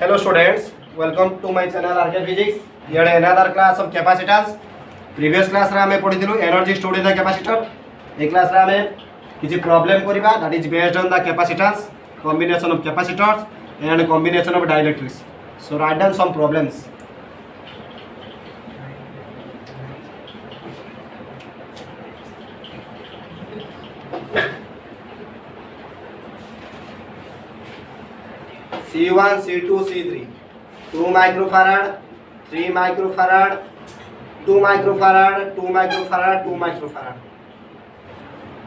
Hello students, welcome to my channel RK Physics. Here another class of capacitance. Previous class रे आमे पढिथिलु energy stored in the capacitor. A class रे आमे किछि problem करिबा that is based on the capacitance, combination of capacitors and combination of dielectrics. So write down some problems. C1, C2, C3, 2 microfarad, 3 microfarad, 2 microfarad, 2 microfarad, 2 microfarad.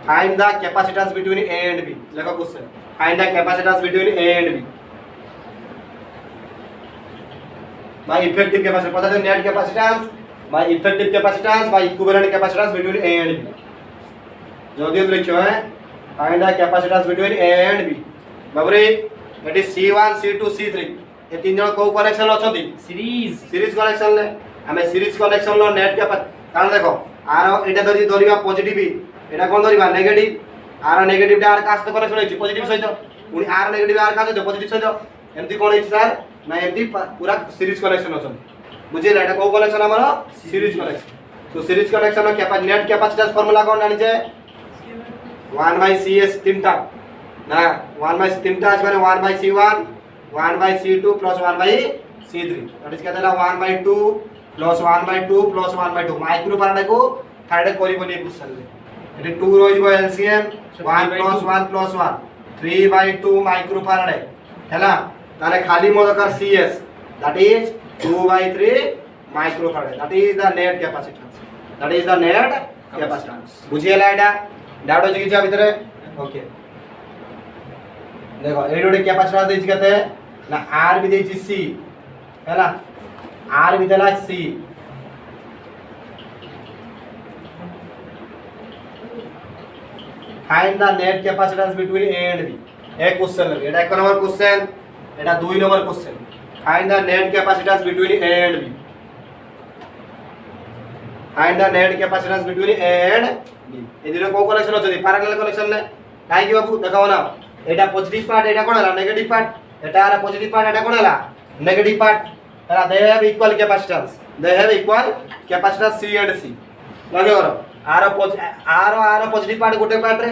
Find the capacitance between A and B. Like question. Find the capacitance between A and B. By effective capacitance, what is the net capacitance? By effective capacitance, by equivalent capacitance between A and B. जल्दी से लिखो है. Find the capacitance between A and B. Babare that is C1, C2, C3 ये तीन जन को connection अछंती series connection ले हमें सीरीज कनेक्शन लो नेट के कारण देखो आर एटा धरि धरिबा positive Etah cone धरिबा negative are negative टा आर का सहित कनेक्शन होछि पॉजिटिव सहित पुनी आर नेगेटिव आर का सहित पॉजिटिव सहित एमती कोन होछि सर ना एमती पूरा सीरीज कनेक्शन अछन बुझिला एटा को कनेक्शन हमर सीरीज कनेक्शन तो सीरीज कनेक्शन नो नेट कैपेसिटेंस फार्मूला कोन जानि छे 1/cs तीनटा ना 1/3 आज माने 1/c1 1/c2 plus 1/c3 that is कहता है 1/2 plus 1/2 plus 1/2 माइक्रो फैराड को थर्ड कोरी बनी क्वेश्चन ले एटे 2 रोइबो LCM 1 plus 1 plus 1 3/2 microfarad हैला ताने खाली मो दरकार cs that is 2/3 microfarad that is the net capacitance बुझियला एटा डाउट अछि किछा भितरे ओके देखो एडी ओडी कैपेसिटेंस देछि कते ना आर भी देछि सी हैला आर भी देला सी find the net capacitance between A and B एक क्वेश्चन एटा एक नंबर क्वेश्चन एटा 2 number question find the net capacitance between A and B find the net capacitance between A and B ए दिनो को कनेक्शन होछि पैरेलल कनेक्शन ले काई कि बाबू देखाओ ना एटा पॉजिटिव पार्ट एटा कोन हला नेगेटिव पार्ट एटा हला पॉजिटिव पार्ट एटा कोन हला नेगेटिव पार्ट हला they have equal capacitance C and C लगे करो आर पॉजिटिव पार्ट गोटे पार्ट रे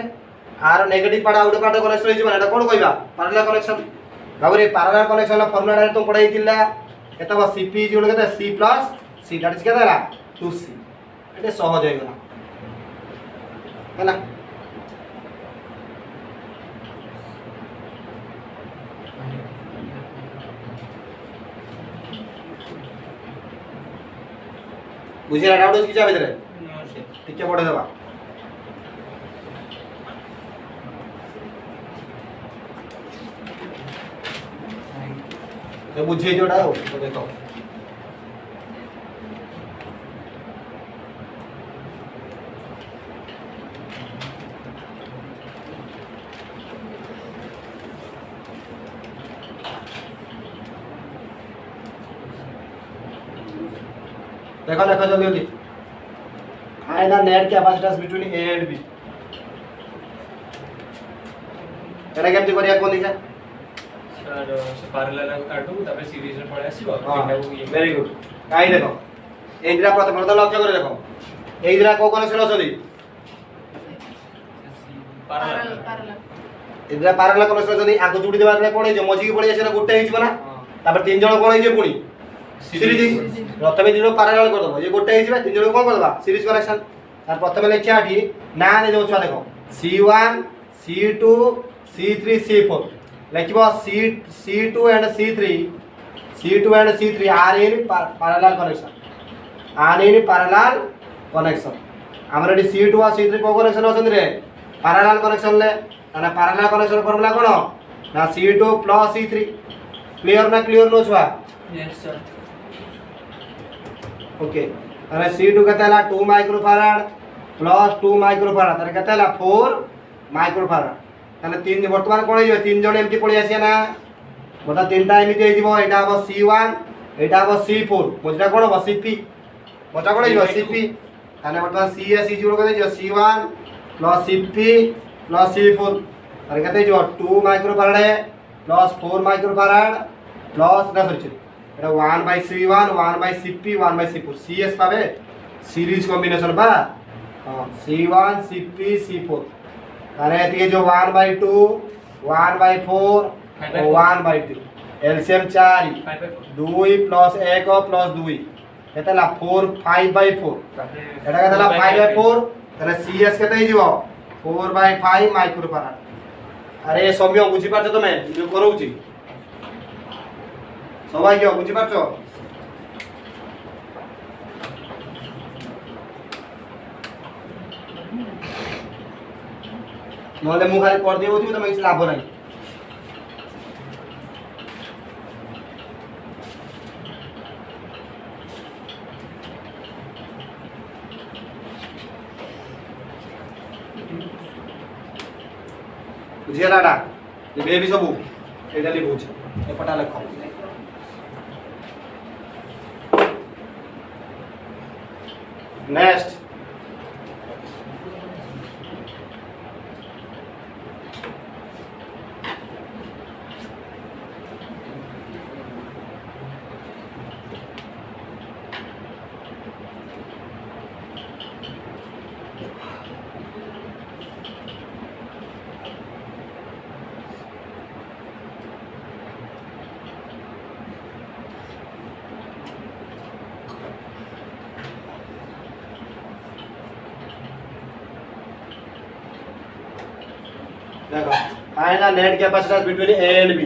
आर negative part out part connection होई माने एटा कोन कहबा पैरेलल कनेक्शन बाबरे पैरेलल कनेक्शन ला फार्मूला डायरेक्ट तुम पढ़ाई थिला एटा बस Cp जोड़ के C plus C that is केता हला 2C एटे सहज होय गला हैला बुझिला डाउट अछि किछा भितरे टिके पढे देबा तो बुझिए जोडा हो तो देखो देखो देखो जल्दी जल्दी find the net capacitance between A and B एटा केमती करिया कोन दिखा सर पैरेलल काटू तबे सीरीज रे पळे आसीबो वेरी गुड काई देखो एइद्रा प्रथम लक्ष्य करे देखो एइद्रा को कनेक्शन अछली पैरेलल एइद्रा पैरेलल कनेक्शन अछली आगो जोडी देबा रे कोन हे मझी की पड़ी आसे ना गुटे हेइ ना तापर तीन जण कोन हे पुणी सीरीज प्रथम दिन पैरेलल कर दबो ये गोटे हेइ तीन जण कोन करबा सीरीज कनेक्शन तार प्रथम लेखिया आठी ना दे दो छुआ देखो C1 C2 C3 C4 लेखिबो C2 and C3 are in parallel connection हमर एडी C2 और C3 को कनेक्शन अछन रे पैरेलल कनेक्शन ले ना पैरेलल कनेक्शन फार्मूला कोन ना C2 plus C3 क्लियर नो छुआ यस सर ओके अरे C2 कहता है 2 माइक्रोफैराड प्लस 2 माइक्रोफैराड तारे कहता है 4 माइक्रोफैराड ताने तीन वर्तमान कोन हे तीन जण एमती पळी आसी ना बता तीनटा एमती हे जिवो एटा हो C1 एटा हो C4 मोजटा कोन हो Cp मोटा कोन हे Cp ताने वर्तमान CS जोड़ के जो C1 plus Cp plus C4 तारे कहते जो 2 माइक्रोफैराड है प्लस 4 माइक्रोफैराड প্লাস না সরি এটা 1/C1 1/CP 1/C4 CS পাবে সিরিজ কম্বিনেশন বা C1 CP C4 তাহলে এদিকে যে 1/2 1/4 1/2 এলসিএম 4 2 প্লাস 1 প্লাস 2 এটা হলা 4 5/4 এটা কেতে হলা 5/4 তাহলে CS কেতে হই যাব 4/5 মাইক্রোফারাড আরে সৌম্য বুঝি পারছো তুমি ভিডিও করউছি সবাই কি বুঝি পারছো নহলে মু খালি কর দিও তুমি কিছু লাভ নাই বুঝিলা এটা যে বেবি সবু এটা লিখুছ এপটা লেখ নেক্সট देखो find the net capacitance between A and B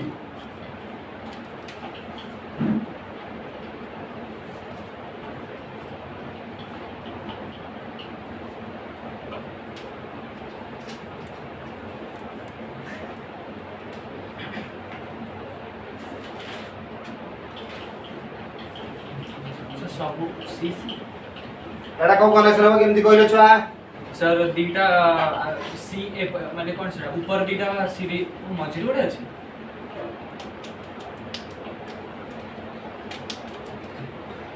सब सी এটা কোন কনেকশন হবে কেমতি কইলো ছুয়া सर दीटा सी ए माने कोन से ऊपर दीटा सीरी मझिर गोटे अछि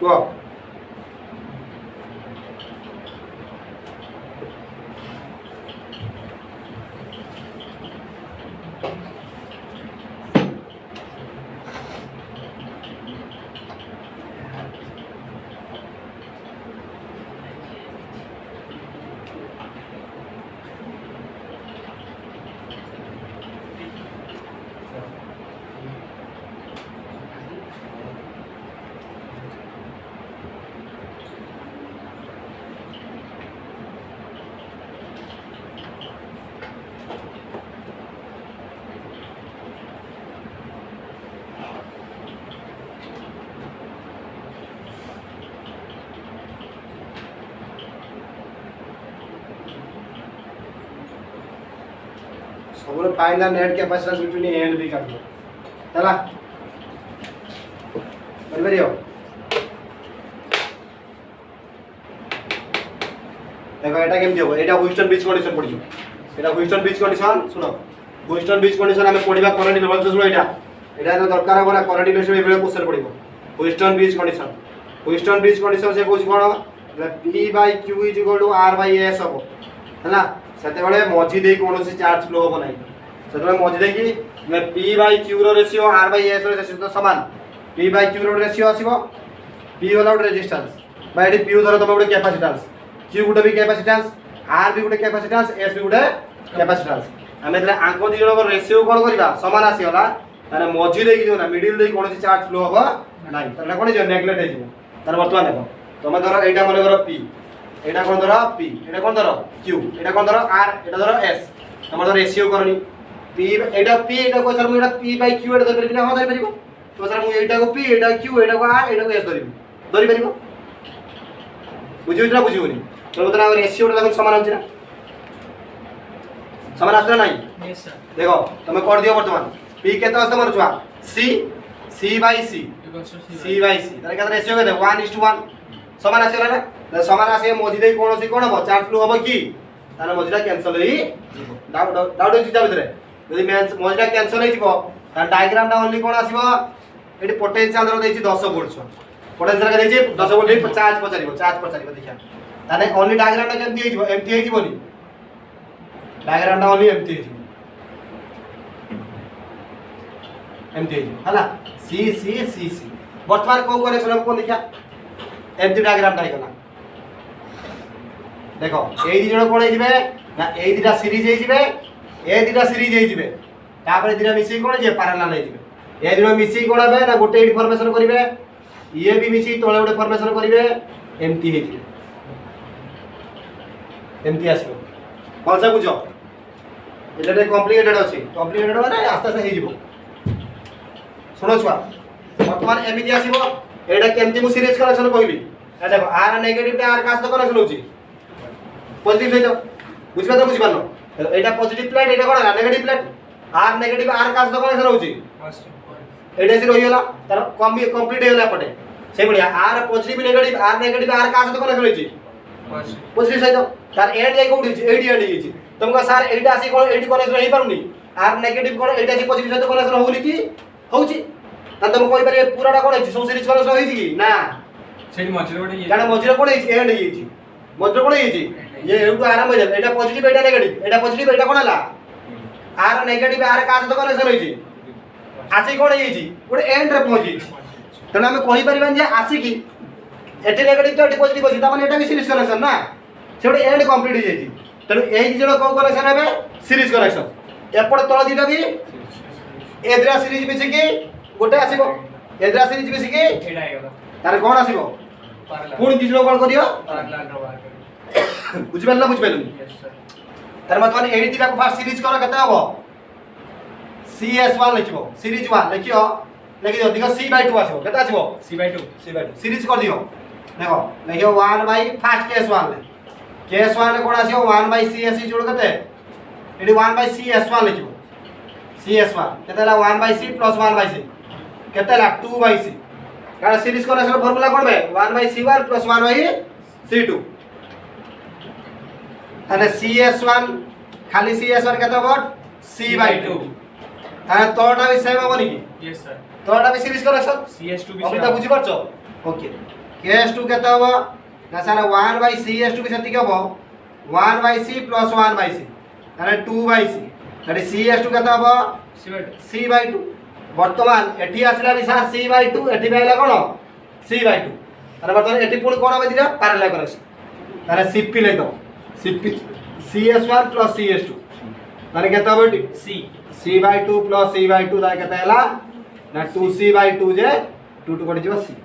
को सबले find the net capacitance between A and B काटो चला बरबरियो देखो এটা কেমতি হবে এটা হুইস্টন ব্রিজ কন্ডিশন পড়িছো এটা হুইস্টন ব্রিজ কন্ডিশন শুনো হুইস্টন ব্রিজ কন্ডিশন আমি পড়িবা কোন লেভেল শুনো এটা তো দরকার হবে না কোয়ালিটি বেস এভাবে কোশ্চেন পড়িব হুইস্টন ব্রিজ কন্ডিশন সে কোচ কোন P/Q = R/S হবো हैला সেতেবেলে মঝি দেই কোনসি চার্জ ফ্লো হবো নাই সেতেবেলে মঝি দেই কি P/Q র রেশিও R/S র রেশিও সমান P/Q র রেশিও আসিবো P হলো রেজিস্ট্যান্স বা এটি P ধরো তবে ଗୋଟେ ক্যাপাসিট্যান্স Q গুଟେ বি ক্যাপাসিট্যান্স R বি ଗୋଟେ ক্যাপাসিট্যান্স S বি ଗୋଟେ ক্যাপাসিট্যান্স আমি তাহলে আঙ্ক দুই জণকৰ রেশিও কোন করিবা সমান আসিওলা তাহলে মঝি দেই কি না মিডল দেই কোনসি চার্জ ফ্লো হবো নাই তাহলে কোন যে নেগলেক্ট হই যাব তাহলে বর্তমান দেখো তোমরা ধরো এইটা মনে করো P এটা কোন ধরো P এটা কোন ধরো Q এটা কোন ধরো R এটা ধরো S তোমরা ধরো রেশিও করনি P এটা P এটা কই স্যার মু এটা P/Q এটা ধরি পারিবি না ধরি পারিব তো স্যার মু এইটাকে P এটা Q এটা R এটাকে S ধরি পারিব বুঝিছ না বুঝিবনি তোমরা তো রেশিওটা দেখো সমান আছে না সমান আছে না নাই यस सर দেখো তুমি কর দিও বর্তমান P কেতে আছে তোমার ছুয়া C/C C/C তাহলে কেতে রেশিও কেতে 1:1 সমান আছে না সমান আছে মঝি দেই কোনসি কোন হবো চার্জ ফ্লো হবো কি তাহলে মঝিটা ক্যান্সেল হই ডাউট হইছি যা ভিতরে যদি মঝিটা ক্যান্সেল হই দিব তাহলে ডায়াগ্রামটা অনলি কোন আসিব এটি পোটেনশিয়াল ধর দেইছি 10 ভোল্ট পোটেনশিয়াল কে দেইছি 10 ভোল্ট দেই চার্জ পচারিব দেখিয়া তাহলে অনলি ডায়াগ্রামটা কেমতি হই দিব এমটি হই দিবনি ডায়াগ্রামটা অনলি এমটি হই দিব एमती है सी सी सी सी बर्तमान कौ कनेक्शन हम देखा एमती डायग्राम टा गला देखो ए दी जण कोन होइबे ना ए दिटा सीरीज होइबे ए दिटा सीरीज होइबे तापर दिटा मिसी कोन जे पैरेलल होइबे ए दिटा मिसी कोन होबे ना गोटे फॉर्मेशन करिवे ये भी मिसी तळे गोटे फॉर्मेशन करिवे एमती होइबे एमती आसबो कोन सा बुझो एटा कॉम्प्लिकेटेड अछि कॉम्प्लिकेटेड माने आस्ते आस्ते होइबो सुनो छुआ वर्तमान एमती आसीबो एटा केमती मु सीरीज कनेक्शन कहली ए देखो आर नेगेटिव टा आर का सहित कनेक्शन होची पॉजिटिव सहित बुझबा तो बुझबानो एटा पॉजिटिव प्लेट एटा कोन नेगेटिव प्लेट आर नेगेटिव आर का सहित कनेक्शन होची एटा से रहिला तार कंप्लीट हेला पटे से बढ़िया आर पॉजिटिव नेगेटिव आर का सहित कनेक्शन होची पॉजिटिव सहित तार एंड जाई कोठी एडी एडी हिची तुमका सर एटा आसी कोन एडी कनेक्शन होई पारुनी आर नेगेटिव कोन एटा से पॉजिटिव सहित कनेक्शन होली की होची ना तुम कोइ पारे पूराटा कोन हिची सो सीरीज कनेक्शन होईची की ना सेठी मझिरे गोटे काना मझिरे कोन हिची एंड हिची मझिरे कोन हिची ये एटू आराम हो जाए एटा पॉजिटिव एटा नेगेटिव एटा पॉजिटिव एटा कोन हला आर नेगेटिव आर का सहित कनेक्शन होईची आसी कोन हिची गोटे एंड रे पहुंची तने हम कहि परिबान जे आसी की एटी नेगेटिव तो एटी पॉजिटिव अछि ता माने एटा भी सीरीज कनेक्शन ना से गोटे एंड कंप्लीट हो जाईची तने एई दिजण को कनेक्शन हेबे सीरीज कनेक्शन एपड तळ दिटा भी एद्रा सीरीज मिसी की गोटे आसीबो एद्रा सीरीज मिसी की एटा आइगला तार कोन आसीबो पैरेलल पुणी दिजण कोन करियो पैरेलल व्यवहार करी बुझिबेल बुझिबेलुनी यस सर तार मतलब एई दिटा को फास्ट सीरीज करा केते हबो CS1 लिखिबो सीरीज 1 लिखियो लिखि दियो देखो C/2 आसीबो केते आसीबो C/2 सीरीज कर दियो देखो लिखियो 1 बाय फास्ट केस1 केस1 कोन आसीबो 1 बाय CS जोड़ केते एडी 1 बाय CS1 लिखिबो CS1 केते ला 1 by C plus 1 by C केते ला 2 बाय C कारण सीरीज कनेक्शन फार्मूला कोन बे 1 by C1 plus 1 by C2 ताने CS1 खाली CS1 केते हबो C/2 ताने तोटा भी सेम हबो नी यस सर तोटा भी सीरीज कनेक्शन CS2 भी अभी तो बुझी परछो ओके KS2 केते हबो ना सारा 1 बाय CS2 भी सेति के हबो 1 by C plus 1 by C ताने 2 बाय C ताने CS2 केते हबो C/2 वर्तमान एठी आसला नि सार C/2 एठी बाइला कोन C/2 ताने वर्तमान एठी पुणी कोन हबे दिरा पैरेलल कनेक्शन ताने CP ले दो CP CS1 प्लस CS2 ताने केते हबो एठी C/2 प्लस C/2 ताने केते हला ना 2C/2 जे 2 टू कोडी जो C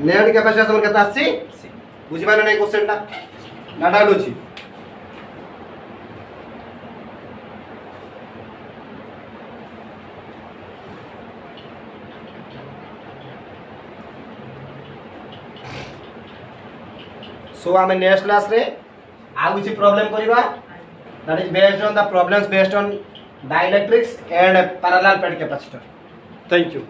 नेट कैपेसिटेंस हमर केते आसी बुझि पाले नै क्वेश्चन ता ना डाउट अछि सो आमे नेक्स्ट क्लास रे आ किछि प्रॉब्लम करिबा that is based on the problems based on dielectrics and parallel plate capacitor. Thank you.